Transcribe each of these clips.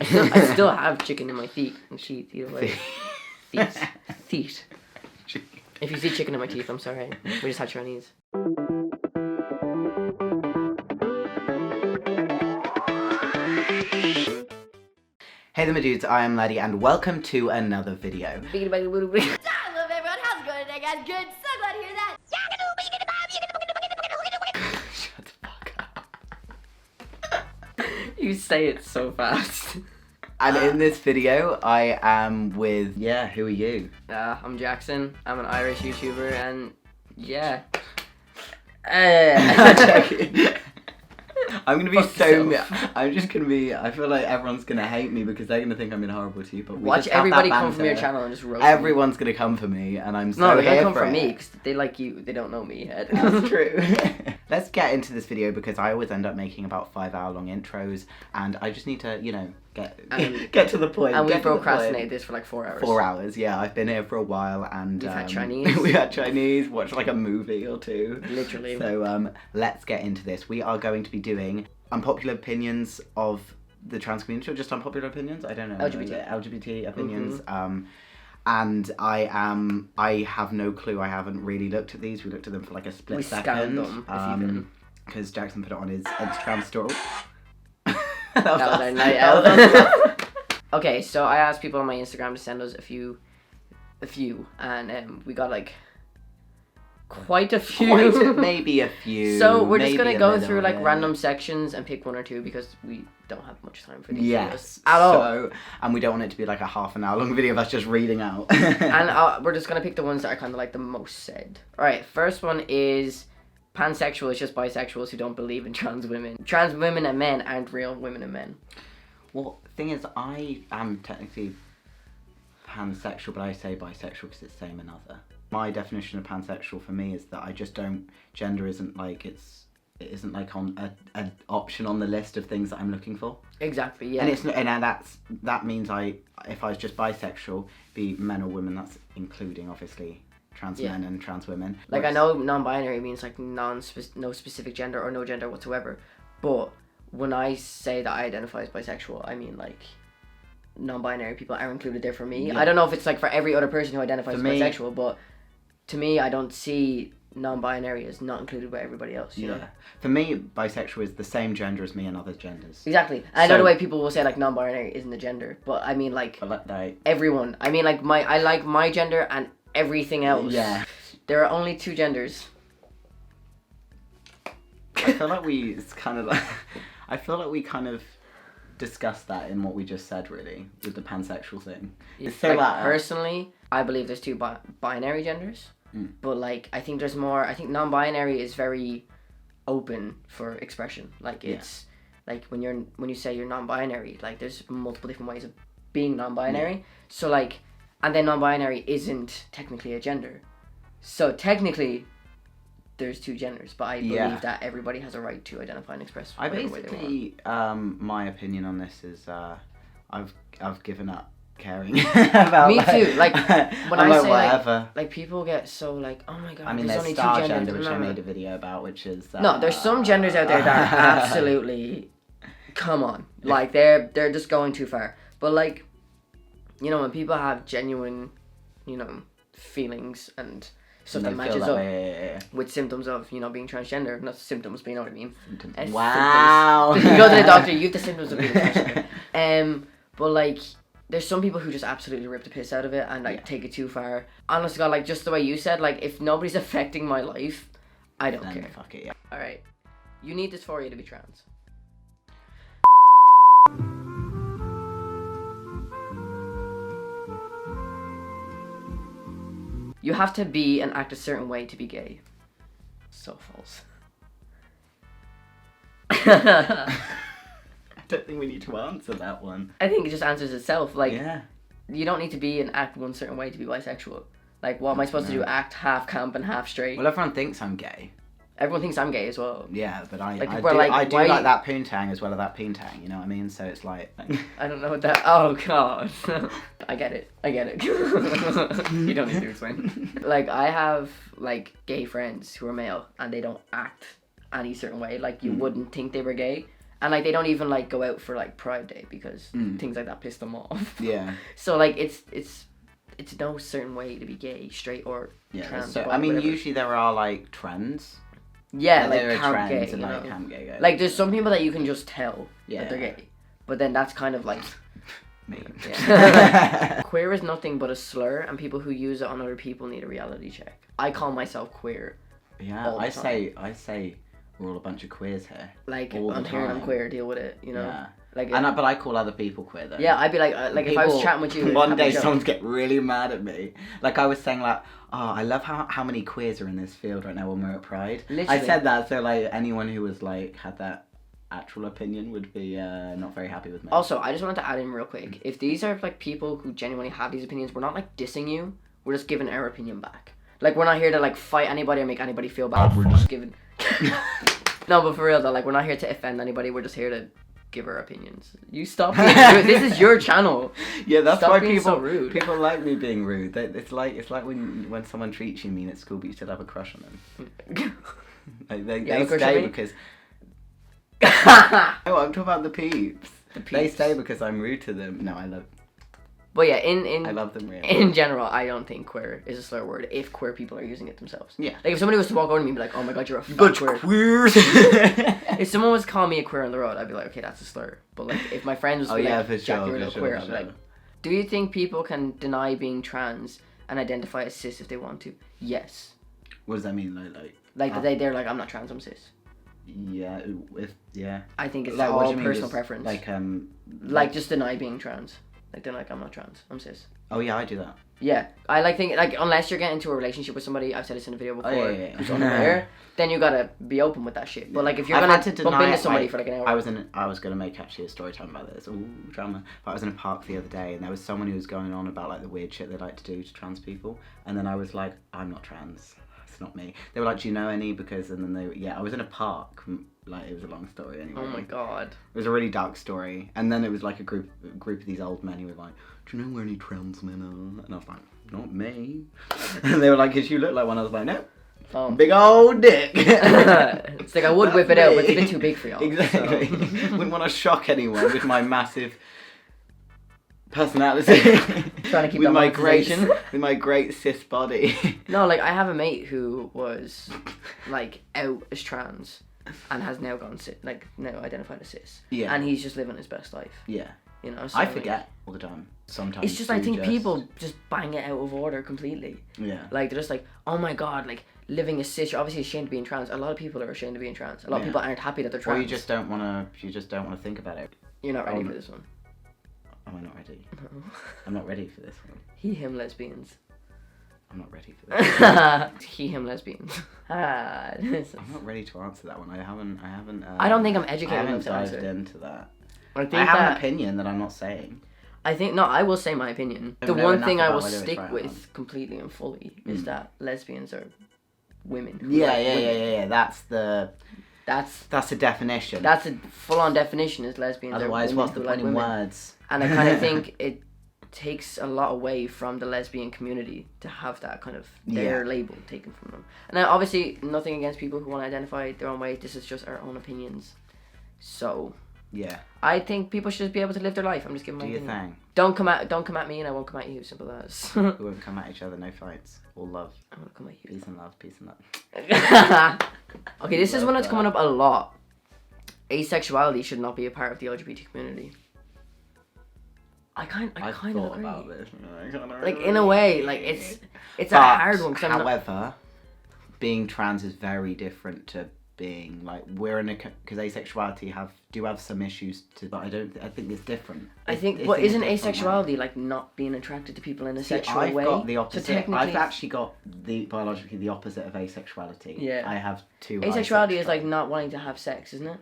I still have chicken in my teeth. Either way. Teeth. If you see chicken in my teeth, I'm sorry. We just had Chinese. Hey there my dudes, I am Laddie and welcome to another video. Hello everyone, How's it going today, guys? Good, so glad to hear that. Shut the fuck up. You say it so fast. And in this video, I am with, who are you? I'm Jackson, I'm an Irish YouTuber, and yeah. I'm gonna be I'm just gonna be, I feel like everyone's gonna hate me because they're gonna think I'm being horrible to you, but watch everybody come from your channel and just roast Everyone's gonna come for me, and I'm so No, they're here gonna come for for it. me, because they like you, they don't know me yet. That's true. Let's get into this video because I always end up making about 5-hour long intros, and I just need to, you know, get to the point. And we procrastinated this for like 4 hours. 4 hours, yeah. I've been here for a while, and we've had Chinese. we had Chinese, watched like a movie or two. Literally. So let's get into this. We are going to be doing unpopular opinions of the trans community, or just unpopular opinions. I don't know. LGBT opinions. Mm-hmm. And I have no clue. I haven't really looked at these. We looked at them for like a split second. Scanned them, because Jackson put it on his Instagram story. that was our night out. Okay, so I asked people on my Instagram to send us a few, and we got like quite a few. Maybe a few. So we're just maybe gonna a go little through like bit. random sections and pick one or two because we don't have much time for these Yes, videos at all. And we don't want it to be like a half an hour long video of us just reading out. And we're just gonna pick the ones that are kind of like the most said. All right, first one is pansexual. It's just bisexuals who don't believe in trans women. Trans women and men aren't real women and men. Well, the thing is, I am technically pansexual, but I say bisexual because it's same and other. My definition of pansexual for me is that I just don't, gender isn't like, it isn't like on an option on the list of things that I'm looking for. Exactly, yeah. And it's and that means if I was just bisexual, be men or women, that's including obviously trans men and trans women. Like, I know non-binary means like no specific gender or no gender whatsoever, but when I say that I identify as bisexual, I mean like non-binary people are included there for me. Yeah. I don't know if it's like for every other person who identifies as bisexual, but to me, I don't see non-binary as not included by everybody else, you know? For me, bisexual is the same gender as me and other genders. Exactly. I know the way people will say like non-binary isn't a gender, but I mean like everyone. I mean like I like my gender and everything else. Yeah. There are only two genders. I feel like we kind of discussed that in what we just said, really, with the pansexual thing. It's so like, personally, I believe there's two binary genders, but like I think there's more. I think non-binary is very open for expression. Like it's like when you say you're non-binary, like there's multiple different ways of being non-binary. Yeah. So like, and then non-binary isn't technically a gender. So technically, there's two genders, but I believe that everybody has a right to identify and express whatever way they want. My opinion on this is I've given up caring about. Me too. Like when I say whatever. Like people get so like, oh my god. I mean, there's there's only star two genders, gender, which I made a video about, which is no. There's some genders out there that are absolutely, come on, like they're just going too far. But like, you know, when people have genuine, you know, feelings and stuff that matches up with symptoms of, you know, being transgender. Not symptoms, but you know what I mean. Wow. You go to the doctor, you have the symptoms of being transgender. But like, there's some people who just absolutely rip the piss out of it and like take it too far. Honest to God, like just the way you said, like if nobody's affecting my life, I don't care. Fuck it, yeah. Alright. You need dysphoria to be trans. You have to be and act a certain way to be gay. So false. I don't think we need to answer that one. I think it just answers itself. Like, you don't need to be and act one certain way to be bisexual. Like, what am I supposed to do? Act half camp and half straight? Well, everyone thinks I'm gay. Everyone thinks I'm gay as well. Yeah, but I do why like that poontang as well as that poontang, you know what I mean? So it's like... I don't know what that... Oh, God. I get it. You don't need to explain. Like, I have, like, gay friends who are male, and they don't act any certain way. Like, you wouldn't think they were gay, And like they don't even like go out for like Pride Day because things like that piss them off. Yeah. So like it's no certain way to be gay, straight, or trans. So or I mean, whatever. usually there are like trends. Yeah, like there are camp trends gay, and you like know? camp gay guys. Like there's some people that you can just tell that they're Yeah. gay, but then that's kind of like me. yeah. Queer is nothing but a slur, and people who use it on other people need a reality check. I call myself queer. Yeah, all the I time. say we're all a bunch of queers here. Like all the I'm hearing I'm time. queer, deal with it, you know. Yeah. Like But I call other people queer though. yeah, I'd be like if I was chatting with you, One day joke. someone's get really mad at me. Like I was saying like, oh, I love how many queers are in this field right now when we're at Pride. Literally. I said that so like anyone who was like had that actual opinion would be not very happy with me. Also, I just wanted to add in real quick. If these are like people who genuinely have these opinions, we're not like dissing you. We're just giving our opinion back. Like we're not here to like fight anybody or make anybody feel bad. We're just giving. No, but for real though, like we're not here to offend anybody. We're just here to give our opinions. You stop being rude. This is your channel. Yeah, that's Stop why being people so rude. people like me being rude. It's like when someone treats you mean at school, but you still have a crush on them. Like they have a crush on stay me? because. Oh, I'm talking about the peeps. The They peeps. stay because I'm rude to them. No, But yeah, I love them really. in general, I don't think queer is a slur word if queer people are using it themselves. Yeah. Like if somebody was to walk over to me and be like, "Oh my god, you're a fat queer." queers. If someone was to call me a queer on the road, I'd be like, "Okay, that's a slur." But like if my friend was to Oh be yeah, like, for "Jack, sure. you're a For little sure, queer," for I'd be sure. like, "Do you think people can deny being trans and identify as cis if they want to?" Yes. What does that mean? Like they're like, "I'm not trans, I'm cis." Yeah, yeah. I think it's Like, what do all you mean, personal just, preference. Like just deny being trans. Like they're like, "I'm not trans, I'm cis." Oh yeah, I do that. Yeah, I like think like unless you're getting into a relationship with somebody, I've said this in a video before, yeah. who's unaware, then you gotta be open with that shit. But like if you're I've gonna had to bump deny into it, somebody like, for like an hour, I was gonna make actually a story time about this. Ooh, drama. But I was in a park the other day and there was someone who was going on about like the weird shit they like to do to trans people, and then I was like, I'm not trans. It's not me. They were like, do you know any? Because and then I was in a park. Like it was a long story anyway. oh my god. It was a really dark story, and then it was like a group of these old men who were like, "Do you know where any trans men are?" And I was like, "Not me." And they were like, "Cause you look like one." I was like, "No, Oh. big old dick." It's like I would whip it out, but it's a me. bit too big for y'all. Exactly. So. Wouldn't want to shock anyone with my massive personality. Trying to keep with that my great, monetization. with my great cis body. No, like I have a mate who was like out as trans and has now gone cis, like now identified as cis. Yeah. And he's just living his best life. Yeah. You know. So, I like, forget all the time. Sometimes. It's just I you think people just bang it out of order completely. Yeah. Like they're just like, oh my god, like living as cis, you're obviously ashamed of being trans. A lot of people are ashamed of being trans. A lot of people aren't happy that they're trans. Or you just don't want to think about it. You're not ready Oh, for this one. Am I not ready? I'm not ready for this one. He, him, lesbians. I'm not ready for this. He, him, lesbians. I'm not ready to answer that one. I haven't. I don't think I'm I educated haven't enough to dived answer. into that. I think I have that an opinion that I'm not saying. I think no. I will say my opinion. I The don't know one enough thing I about will whether it's stick right or with not. completely and fully is that lesbians are women. who Yeah, like women. yeah. That's a definition. That's a full-on definition. Is lesbians Otherwise, are women what's the who point like in women. words? And I kind of think it takes a lot away from the lesbian community to have that kind of their label taken from them. And now, obviously, nothing against people who want to identify their own way. This is just our own opinions. So Yeah. I think people should just be able to live their life. I'm just giving my Do your opinion. thing. Don't come at me, and I won't come at you. Simple as. We won't come at each other. No fights. All love. I won't come at you. Peace and love. Peace and love. Okay, this is Love one that's that. coming up a lot. Asexuality should not be a part of the LGBT community. I kind of thought agree. about this. Like in a way, like it's a But, hard one. 'Cause I'm not, however, being trans is very different to being like we're in a because asexuality do have some issues to, but I think it's different. I think, but isn't asexuality like not being attracted to people in a sexual I've way? got the opposite. So technically, I've actually got biologically the opposite of asexuality. Yeah. I have two. asexuality is bisexual. like not wanting to have sex, isn't it?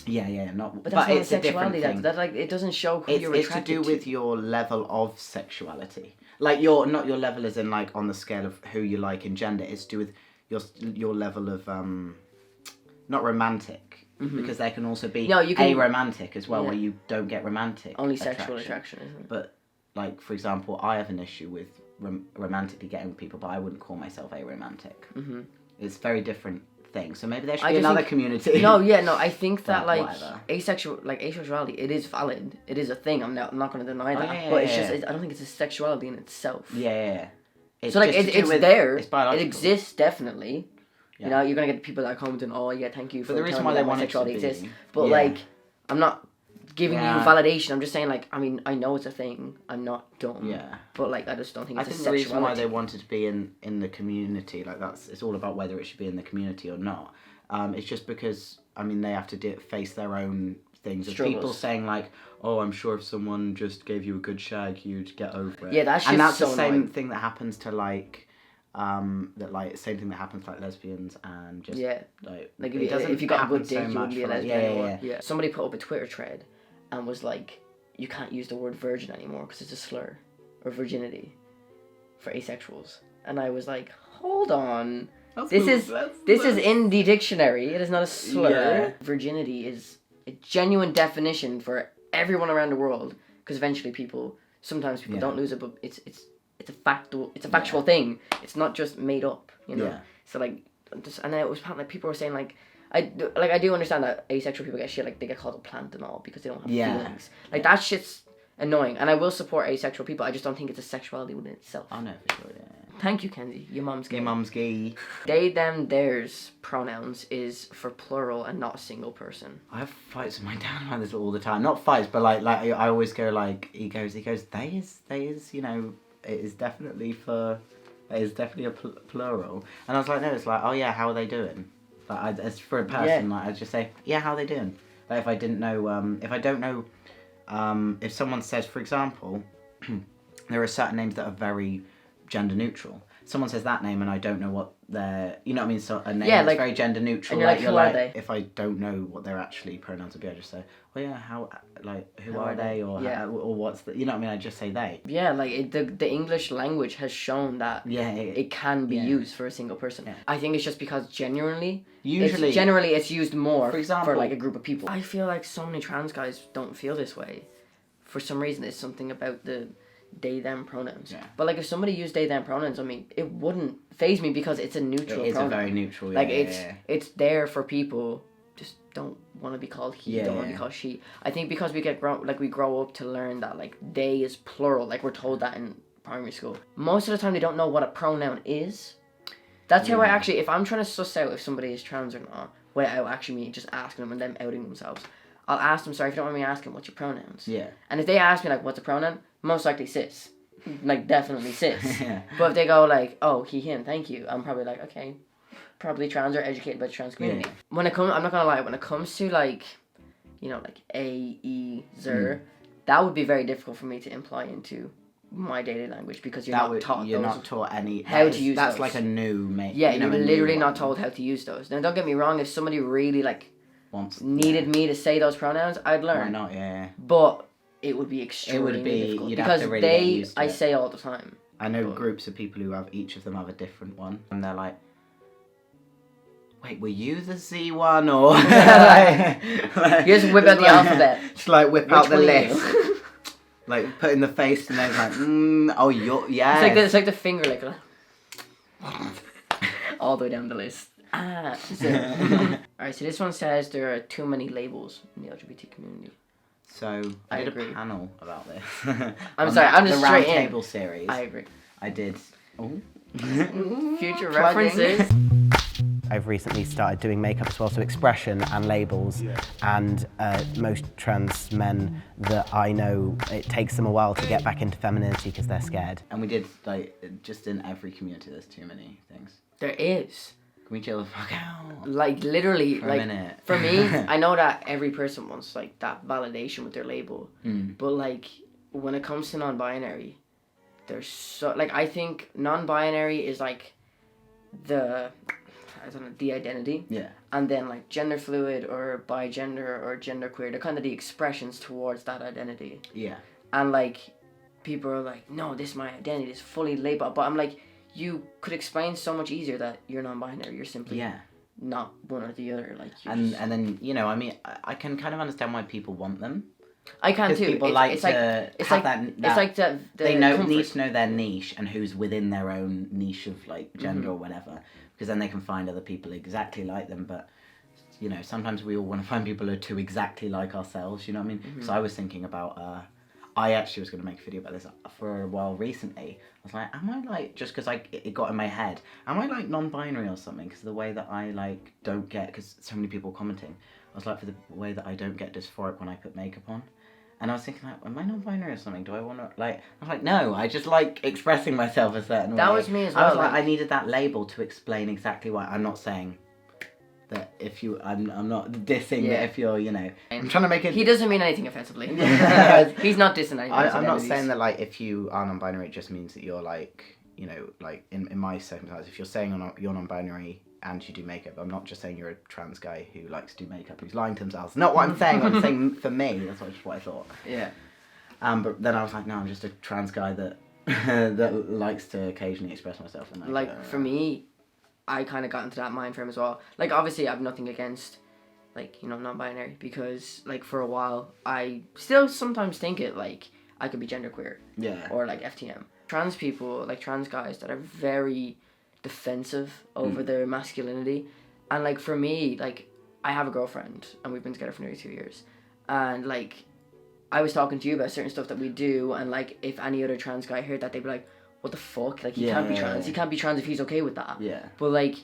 Yeah, not. But that's not it's a different sexuality. thing. That like it doesn't show who you're It's to attracted do with your level of sexuality. Like not your level as in like on the scale of who you like in gender. It's to do with your level of not romantic, because there can also be aromantic as well, Yeah. where you don't get romantic. Only sexual attraction, isn't it? But like for example, I have an issue with romantically getting with people, but I wouldn't call myself aromantic. Mm-hmm. It's very different thing. So maybe there should I be just another think- community. No, yeah, no. I think that But like whatever. asexuality, it is valid. It is a thing. I'm not going to deny that. yeah, but it's yeah, just I don't think it's a sexuality in itself. Yeah. It's So like just to do it's with- there. It's It biological. exists definitely. Yeah. You know, you're gonna get people that are commenting, "Oh yeah, thank you for But the reason telling why me they that my want it to sexuality be- exists." But yeah. like, I'm not giving you Yeah. validation. I'm just saying like, I mean, I know it's a thing. I'm not dumb. Yeah. But like, I just don't think I it's think a the sexuality. reason why they wanted to be in the community, like it's all about whether it should be in the community or not. It's just because, I mean, they have to face their own things. Of people Struggles. saying like, oh, I'm sure if someone just gave you a good shag, you'd get over it. Yeah, that shit's and that's so the same annoying. thing that happens to like, same thing that happens to like lesbians and just Yeah. like Like it doesn't if you got a happen good dick, so you much wouldn't be a for, like, lesbian anymore. yeah. Somebody put up a Twitter thread, and was like, you can't use the word virgin anymore because it's a slur, or virginity, for asexuals. And I was like, hold on. This is in the dictionary. It is not a slur. Yeah. Virginity is a genuine definition for everyone around the world. Because eventually sometimes people Yeah. don't lose it, but it's a factual thing. It's not just made up, you know. Yeah. So like, and then it was like people were saying like, I do understand that asexual people get shit, like they get called a plant and all because they don't have feelings. Like that shit's annoying, and I will support asexual people. I just don't think it's a sexuality within itself. I know for sure. Yeah. Thank you, Kenzie. Your mom's gay. Your mum's gay. They, them, theirs pronouns is for plural and not a single person. I have fights with my dad about this all the time. Not fights, but like I always go like he goes they is you know it is definitely a plural. And I was like, no, it's like, oh yeah, how are they doing? Like as for a person, like I just say, yeah, how are they doing? Like if I didn't know if I don't know if someone says, for example, there are certain names that are very gender neutral. Someone says that name and I don't know what their, you know what I mean? So a name that's very gender neutral. And you're like, who are they? If I don't know what their actually pronouns would be, I just say, well, yeah, who are they? Or or what's the, you know what I mean? I just say they. Yeah, like the English language has shown that it can be used for a single person. Yeah. I think it's just because generally it's used more for example, for like a group of people. I feel like so many trans guys don't feel this way. For some reason, it's something about the they them pronouns. Yeah. But like if somebody used they them pronouns, I mean, it wouldn't faze me because it's a neutral It is pronoun. a very neutral. Like it's there for people just don't want to be called he, don't want to be called she. I think because we grow up to learn that like they is plural, like we're told that in primary school. Most of the time they don't know what a pronoun is. That's how I actually, if I'm trying to suss out if somebody is trans or not, without actually me just asking them and them outing themselves, I'll ask them, sorry, if you don't mind me asking, what's your pronouns? Yeah. And if they ask me like, what's a pronoun? Most likely cis. Like definitely cis. Yeah. But if they go like, oh, he, him, thank you, I'm probably like, okay, probably trans or educated by the trans community. Yeah. When it comes, I'm not gonna lie, when it comes to like, you know, like a, e, zer, that would be very difficult for me to imply into my daily language because you're not taught any how to use that's those. Like a new Yeah, you know, you're literally not one. told how to use those. Now don't get me wrong, if somebody really like Wants needed me to say those pronouns, I'd learn. Why not? Yeah. But it would be extremely difficult you'd because have to really get they used to I it. say all the time. I know groups of people who have each of them have a different one, and they're like, "Wait, were you the Z one or?" like, You just whip out the alphabet. Just like whip Which out the one are list, you? like put in the face, and then it's like, "Oh, you're yeah." It's like the finger like all the way down the list. Alright, so this one says there are too many labels in the LGBT community. So I I did agree. a panel about this. I'm sorry, I'm just the straight round in. table series. I agree. I did. Oh. Future Plugging. references. I've recently started doing makeup as well, so expression and labels. And most trans men that I know, it takes them a while to get back into femininity because they're scared. And we did, like, just in every community, there's too many things. There is. Can we chill the fuck out? Like, literally, For a like, minute. for me, I know that every person wants, like, that validation with their label. But, like, when it comes to non-binary, there's so, like, I think non-binary is, like, the identity. Yeah. And then, like, gender fluid or bi-gender or genderqueer, they're kind of the expressions towards that identity. Yeah. And, like, people are like, no, this is my identity, it's fully labeled. But I'm like, you could explain so much easier that you're non-binary. You're simply not one or the other. Like, And then, you know, I mean, I can kind of understand why people want them. I can too. People It's like they need to know their niche and who's within their own niche of like gender or whatever. because then they can find other people exactly like them. But you know, sometimes we all want to find people who are too exactly like ourselves. You know what I mean? So I was thinking about. I actually was going to make a video about this for a while recently. I was like, am I like, just because it got in my head, am I like non-binary or something? Because the way that I like don't get, because so many people commenting, I was like, for the way that I don't get dysphoric when I put makeup on. And I was thinking, like, am I non-binary or something? Do I want to, like, I was like, no, I just like expressing myself a certain way. That was me as well. I was like, I needed that label to explain exactly why. I'm not saying that if you, I'm not dissing that if you're, you know, I'm trying to make it. He doesn't mean anything offensively. He's not dissing anything. I'm not saying that, like, if you are non-binary, it just means that you're, like, you know, like, in my circumstances, if you're saying you're non-binary and you do makeup, I'm not just saying you're a trans guy who likes to do makeup, who's lying to themselves. Not what I'm saying. I'm saying for me, that's just what I thought. Yeah. But then I was like, no, I'm just a trans guy that that likes to occasionally express myself. And like for me, I kind of got into that mind frame as well. Like, obviously, I have nothing against, like, you know, non-binary, because, like, for a while, I still sometimes think it, like, I could be genderqueer. Yeah. Or, like, FTM. Trans people, like, trans guys that are very defensive over their masculinity. And, like, for me, like, I have a girlfriend, and we've been together for nearly 2 years. And, like, I was talking to you about certain stuff that we do, and, like, if any other trans guy heard that, they'd be like, what the fuck? Like, he can't be trans. He can't be trans if he's okay with that. Yeah. But, like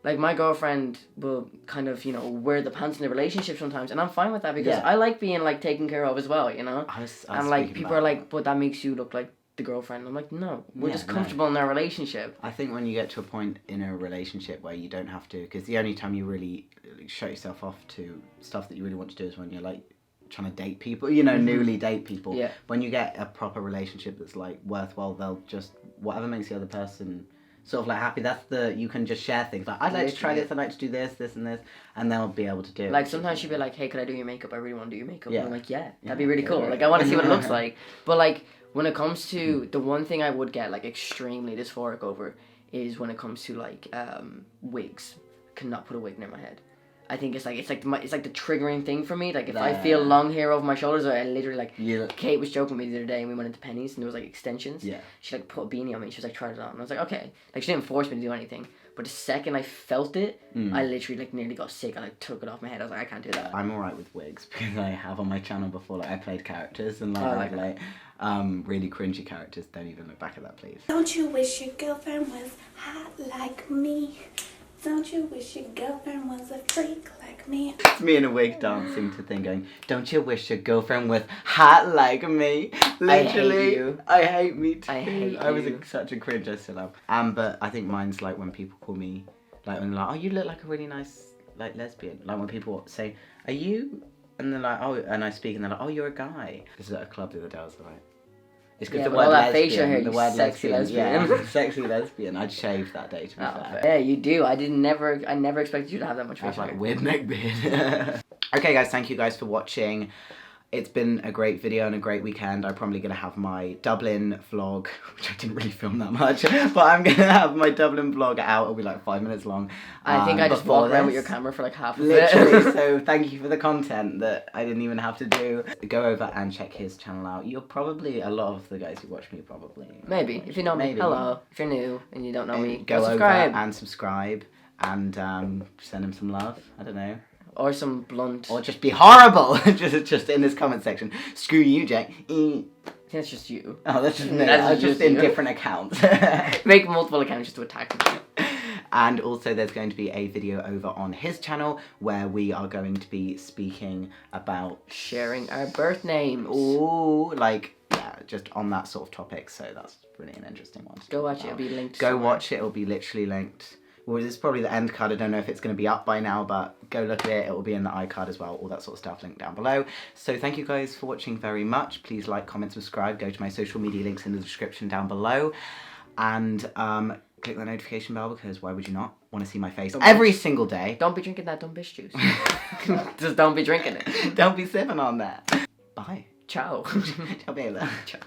my girlfriend will kind of, you know, wear the pants in the relationship sometimes, and I'm fine with that, because I like being, like, taken care of as well, you know? And, like, people are like, but that makes you look like the girlfriend. I'm like, no, we're just comfortable in our relationship. I think when you get to a point in a relationship where you don't have to, because the only time you really shut yourself off to stuff that you really want to do is when you're, like, trying to date people, you know, newly date people. Yeah. When you get a proper relationship that's, like, worthwhile, they'll just, whatever makes the other person sort of, like, happy, you can just share things. Like, I'd like to try this, I'd like to do this, and this, and they'll be able to do it. Like, sometimes she'd be like, hey, could I do your makeup? I really want to do your makeup. Yeah. And I'm like, yeah, that'd be really cool. Like, I want to see what it looks like. But, like, when it comes to, the one thing I would get, like, extremely dysphoric over is when it comes to, like, wigs. I cannot put a wig near my head. I think it's like the triggering thing for me. Like, if I feel long hair over my shoulders, or I literally, like, Kate was joking with me the other day, and we went into Penny's, and there was, like, extensions. Yeah. She, like, put a beanie on me, and she was like, try it on. And I was like, okay. Like, she didn't force me to do anything. But the second I felt it, I literally, like, nearly got sick. I, like, took it off my head. I was like, I can't do that. I'm alright with wigs, because I have on my channel before, like, I played characters, and, like, really cringy characters. Don't even look back at that, please. Don't you wish your girlfriend was hot like me? Don't you wish your girlfriend was a freak like me? It's me in a wig dancing to thing going, don't you wish your girlfriend was hot like me? Literally. I hate me too. I hate I was you. such a cringe, I still am. But I think mine's like when people call me, like, when they're like, oh, you look like a really nice, like, lesbian. Like, when people say, are you? And they're like, oh, and I speak, and they're like, oh, you're a guy. This is at a club the other day, I was like, it's because the word lesbian, the word sexy lesbian. yeah, sexy lesbian. I'd shaved that day, to be fair. Yeah, you do. I never expected you to have that much facial hair. Like, weird neck beard. Okay, guys, thank you guys for watching. It's been a great video and a great weekend. I'm probably going to have my Dublin vlog, which I didn't really film that much, but I'm going to have my Dublin vlog out. It'll be like 5 minutes long. I think I just walked around with your camera for like half of Literally, it. so thank you for the content that I didn't even have to do. Go over and check his channel out. You're probably, a lot of the guys who watch me probably. Maybe. If you know me, hello. If you're new and you don't know me, go subscribe. Over and subscribe and send him some love. I don't know. Or some blunt. Or just be horrible. just in this comment section. Screw you, Jack. I think that's just you. Oh, that's just That's just in different accounts. Make multiple accounts just to attack me. And also there's going to be a video over on his channel where we are going to be speaking about sharing our birth names. Ooh, like, yeah, just on that sort of topic. So that's really an interesting one. Go watch it, it'll be linked Go somewhere. watch it, it'll be literally linked. Well, this is probably the end card. I don't know if it's going to be up by now, but go look at it. It will be in the iCard as well. All that sort of stuff linked down below. So thank you guys for watching very much. Please like, comment, subscribe. Go to my social media links in the description down below. And click the notification bell, because why would you not want to see my face every single day? Don't be drinking that dumb bitch juice. Just don't be drinking it. Don't be sipping on that. Bye. Ciao. Ciao, Bella. Ciao.